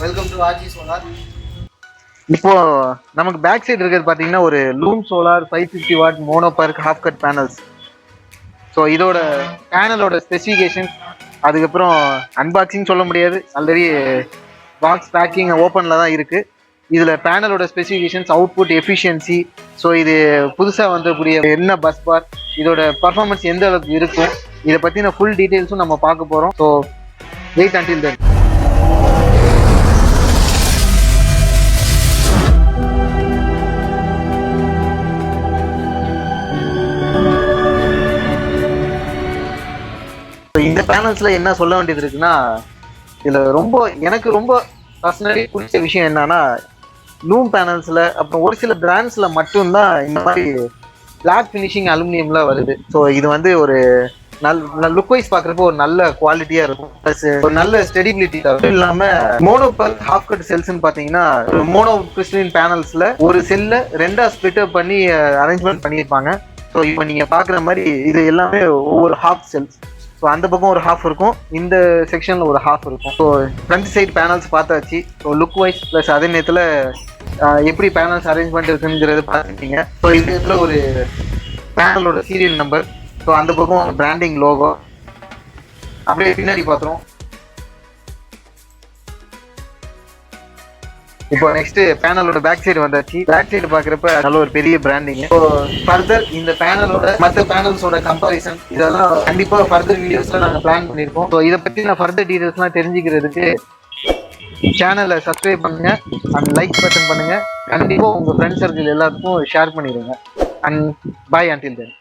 Welcome to RJ solar. இப்போ நமக்கு back side இருக்கிறது பார்த்தீங்கன்னா ஒரு loom solar 550 what mono park half cut panels. So இதோட பேனலோட ஸ்பெசிஃபிகேஷன்ஸ், அதுக்கப்புறம் அன்பாக்சிங் சொல்ல முடியாது, ஆல்ரெடி பாக்ஸ் பேக்கிங் ஓப்பனில் தான் இருக்குது. இதில் பேனலோட ஸ்பெசிஃபிகேஷன்ஸ், அவுட்புட் எஃபிஷியன்சி, ஸோ இது புதுசாக வந்தக்கூடிய என்ன பஸ் பார், இதோட பர்ஃபார்மன்ஸ் எந்த அளவுக்கு இருக்கும், இதை பற்றின ஃபுல் டீட்டெயில்ஸும் நம்ம பார்க்க போகிறோம். So wait until then. இந்த பேனல்ஸ்ல என்ன சொல்ல வேண்டியது இருக்குன்னா, இதுல எனக்கு ரொம்ப பர்சனலி பிடிச்ச விஷயம் என்னன்னா, லூம் பேனல்ஸ்ல அப்புறம் ஒரு சில பிராண்ட்ஸ்ல மட்டும்தான் இந்த மாதிரி பிளாக் ஃபினிஷிங் அலுமினியம்ல வருது. ஸோ இது வந்து ஒரு லுக் வைஸ் பாக்குறப்போ ஒரு நல்ல குவாலிட்டியா இருக்கும், பிளஸ் ஒரு நல்ல ஸ்டெடிபிலிட்டி. அதுவும் இல்லாம மோனோ பார்க் ஹாஃப் கட் செல்ஸ்ன்னு பாத்தீங்கன்னா, மோனோ கிறிஸ்டலின் பேனல்ஸ்ல ஒரு செல்ல ரெண்டா ஸ்பிளிட் அப் பண்ணி அரேஞ்ச்மெண்ட் பண்ணியிருப்பாங்க. ஸோ இப்போ நீங்க பாக்குற மாதிரி இது எல்லாமே ஒவ்வொரு ஹாஃப் செல்ஸ். ஸோ அந்த பக்கம் ஒரு ஹாஃப் இருக்கும், இந்த செக்ஷனில் ஒரு ஹாஃப் இருக்கும். ஸோ ஃப்ரண்ட் சைட் பேனல்ஸ் பார்த்தாச்சு. ஸோ லுக் வைஸ் ப்ளஸ் அதே நேரத்தில் எப்படி பேனல்ஸ் அரேஞ்ச்மெண்ட் இருக்குங்கிறது பார்த்துட்டீங்க. ஸோ இந்த இடத்துல ஒரு பேனலோட சீரியல் நம்பர், ஸோ அந்த பக்கம் பிராண்டிங் லோகோ. அப்படியே பின்னாடி பார்த்துருவோம். இப்போ நெக்ஸ்ட் பேனலோட பேக் சைடு வந்தாச்சு. பேக் சைடு பாக்குறப்ப நல்ல ஒரு பெரிய பிராண்டிங். ஸோ ஃபர்தர் இந்த பேனலோட மற்ற பேனல்ஸோட கம்பேரிசன் இதெல்லாம் கண்டிப்பா ஃபர்தர் வீடியோஸ்ல நாங்கள் பிளான் பண்ணியிருக்கோம். ஸோ இதை பத்தி நான் ஃபர்தர் டீடைல்ஸ்லாம் தெரிஞ்சுக்கிறதுக்கு சேனலை சப்ஸ்கிரைப் பண்ணுங்க அண்ட் லைக் பட்டன் பண்ணுங்க. கண்டிப்பா உங்க ஃப்ரெண்ட்ஸ் சர்க்கிள் எல்லாத்துக்கும் ஷேர் பண்ணிடுங்க. And bye until then.